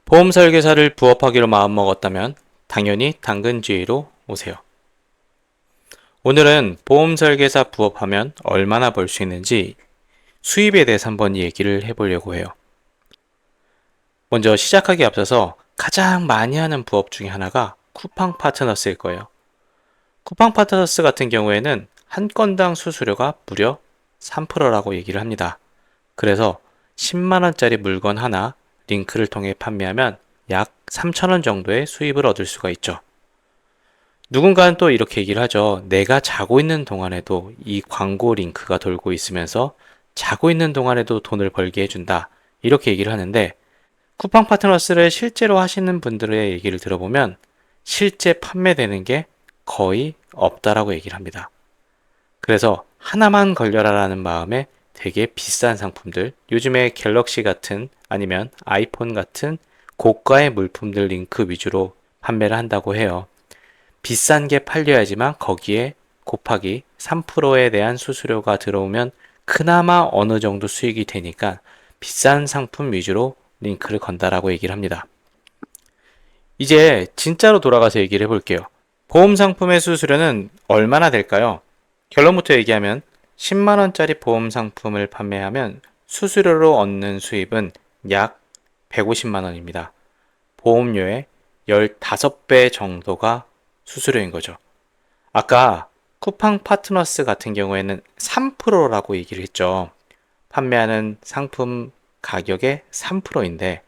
보험 설계사를 부업하기로 마음먹었다면 당연히 당근GA로 오세요. 오늘은 보험 설계사 부업하면 얼마나 벌 수 있는지 수입에 대해서 한번 얘기를 해보려고 해요. 먼저 시작하기 앞서서 가장 많이 하는 부업 중에 하나가 쿠팡 파트너스일 거예요. 쿠팡 파트너스 같은 경우에는 한 건당 수수료가 무려 3%라고 얘기를 합니다. 그래서 10만원짜리 물건 하나 링크를 통해 판매하면 약 3,000원 정도의 수입을 얻을 수가 있죠. 누군가는 또 이렇게 얘기를 하죠. 내가 자고 있는 동안에도 이 광고 링크가 돌고 있으면서 자고 있는 동안에도 돈을 벌게 해준다. 이렇게 얘기를 하는데 쿠팡 파트너스를 실제로 하시는 분들의 얘기를 들어보면 실제 판매되는 게 거의 없다라고 얘기를 합니다. 그래서 하나만 걸려라라는 마음에 되게 비싼 상품들, 요즘에 갤럭시 같은 아니면 아이폰 같은 고가의 물품들 링크 위주로 판매를 한다고 해요. 비싼 게 팔려야지만 거기에 곱하기 3%에 대한 수수료가 들어오면 그나마 어느 정도 수익이 되니까 비싼 상품 위주로 링크를 건다라고 얘기를 합니다. 이제 진짜로 돌아가서 얘기를 해볼게요. 보험 상품의 수수료는 얼마나 될까요? 결론부터 얘기하면 10만원짜리 보험 상품을 판매하면 수수료로 얻는 수입은 약 150만원입니다. 보험료의 15배 정도가 수수료인 거죠. 아까 쿠팡 파트너스 같은 경우에는 3%라고 얘기를 했죠. 판매하는 상품 가격의 3%인데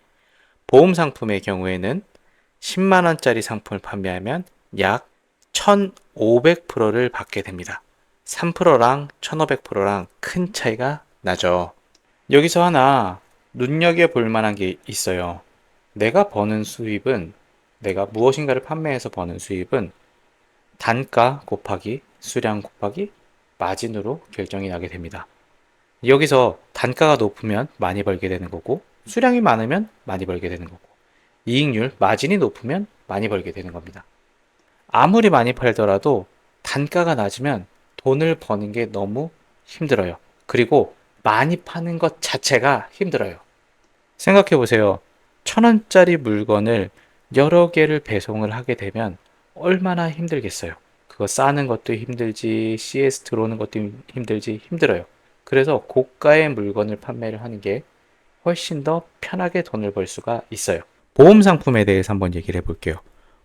보험 상품의 경우에는 10만원짜리 상품을 판매하면 약 1500%를 받게 됩니다. 3%랑 1500%랑 큰 차이가 나죠. 여기서 하나 눈여겨볼 만한 게 있어요. 내가 버는 수입은, 내가 무엇인가를 판매해서 버는 수입은 단가 곱하기 수량 곱하기 마진으로 결정이 나게 됩니다. 여기서 단가가 높으면 많이 벌게 되는 거고 수량이 많으면 많이 벌게 되는 거고 이익률, 마진이 높으면 많이 벌게 되는 겁니다. 아무리 많이 팔더라도 단가가 낮으면 돈을 버는 게 너무 힘들어요. 그리고 많이 파는 것 자체가 힘들어요. 생각해 보세요. 1,000원짜리 물건을 여러 개를 배송을 하게 되면 얼마나 힘들겠어요. 그거 싸는 것도 힘들지, CS 들어오는 것도 힘들지, 힘들어요. 그래서 고가의 물건을 판매를 하는 게 훨씬 더 편하게 돈을 벌 수가 있어요. 보험 상품에 대해서 한번 얘기를 해볼게요.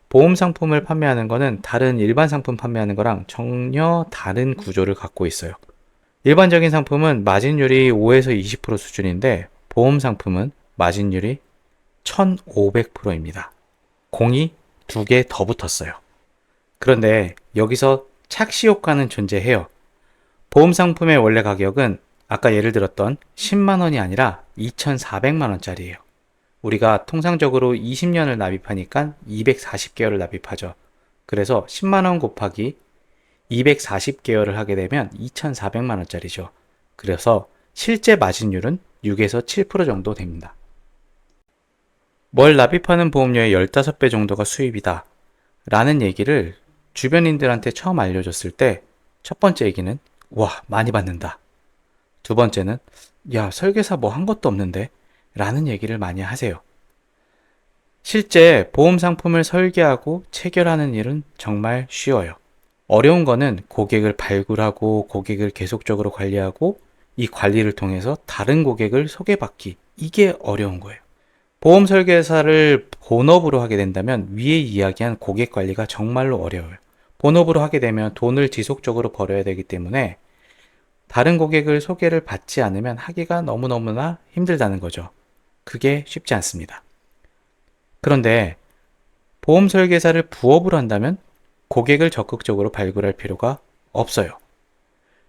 보험 상품을 판매하는 거는 다른 일반 상품 판매하는 거랑 전혀 다른 구조를 갖고 있어요. 일반적인 상품은 마진율이 5에서 20% 수준인데 보험 상품은 마진율이 1500%입니다. 공이 두 개 더 붙었어요. 그런데 여기서 착시 효과는 존재해요. 보험 상품의 원래 가격은 아까 예를 들었던 10만 원이 아니라 2,400만 원짜리예요. 우리가 통상적으로 20년을 납입하니까 240개월을 납입하죠. 그래서 10만 원 곱하기 240개월을 하게 되면 2,400만 원짜리죠. 그래서 실제 마진율은 6에서 7% 정도 됩니다. 뭘 납입하는 보험료의 15배 정도가 수입이다 라는 얘기를 주변인들한테 처음 알려줬을 때 첫 번째 얘기는 와, 많이 받는다. 두 번째는 야, 설계사 뭐 한 것도 없는데 라는 얘기를 많이 하세요. 실제 보험 상품을 설계하고 체결하는 일은 정말 쉬워요. 어려운 거는 고객을 발굴하고 고객을 계속적으로 관리하고 이 관리를 통해서 다른 고객을 소개받기. 이게 어려운 거예요. 보험 설계사를 본업으로 하게 된다면 위에 이야기한 고객 관리가 정말로 어려워요. 본업으로 하게 되면 돈을 지속적으로 벌어야 되기 때문에 다른 고객을 소개를 받지 않으면 하기가 너무너무나 힘들다는 거죠. 그게 쉽지 않습니다. 그런데 보험 설계사를 부업으로 한다면 고객을 적극적으로 발굴할 필요가 없어요.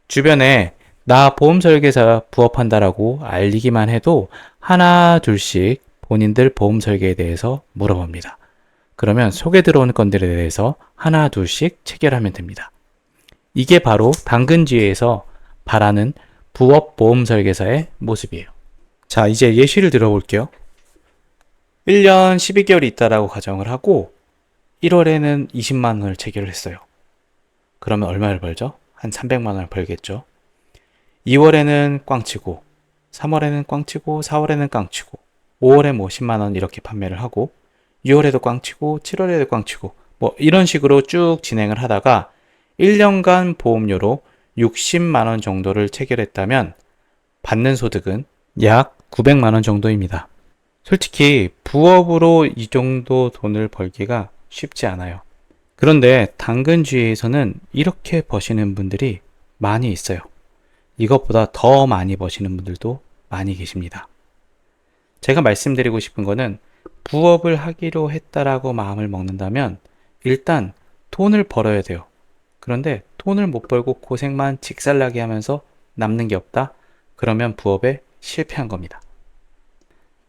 주변에 나 보험 설계사 부업한다라고 알리기만 해도 하나 둘씩 본인들 보험 설계에 대해서 물어봅니다. 그러면 소개 들어오는 건들에 대해서 하나 둘씩 체결하면 됩니다. 이게 바로 당근GA에서 바라는 부업 보험 설계사의 모습이에요. 자, 이제 예시를 들어볼게요. 1년 12개월이 있다라고 가정을 하고 1월에는 20만 원을 체결을 했어요. 그러면 얼마를 벌죠? 한 300만 원을 벌겠죠. 2월에는 꽝치고 3월에는 꽝치고 4월에는 꽝치고 5월에 뭐 10만 원 이렇게 판매를 하고 6월에도 꽝치고 7월에도 꽝치고 뭐 이런 식으로 쭉 진행을 하다가 1년간 보험료로 60만 원 정도를 체결했다면 받는 소득은 약 900만 원 정도입니다. 솔직히 부업으로 이 정도 돈을 벌기가 쉽지 않아요. 그런데 당근주의에서는 이렇게 버시는 분들이 많이 있어요. 이것보다 더 많이 버시는 분들도 많이 계십니다. 제가 말씀드리고 싶은 거는 부업을 하기로 했다라고 마음을 먹는다면 일단 돈을 벌어야 돼요. 그런데 돈을 못 벌고 고생만 직살나게 하면서 남는 게 없다? 그러면 부업에 실패한 겁니다.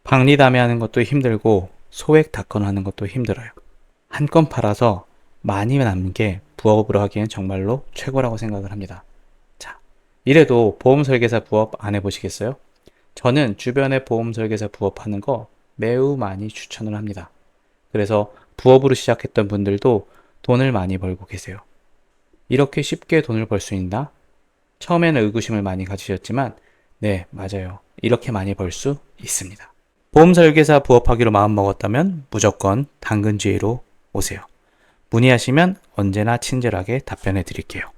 박리담회하는 것도 힘들고 소액 닷건하는 것도 힘들어요. 한 건 팔아서 많이 남는 게 부업으로 하기엔 정말로 최고라고 생각을 합니다. 자, 이래도 보험 설계사 부업 안 해보시겠어요? 저는 주변에 보험 설계사 부업하는 거 매우 많이 추천을 합니다. 그래서 부업으로 시작했던 분들도 돈을 많이 벌고 계세요. 이렇게 쉽게 돈을 벌 수 있나? 처음에는 의구심을 많이 가지셨지만 네, 맞아요. 이렇게 많이 벌 수 있습니다. 보험 설계사 부업하기로 마음먹었다면 무조건 당근주의로 오세요. 문의하시면 언제나 친절하게 답변해 드릴게요.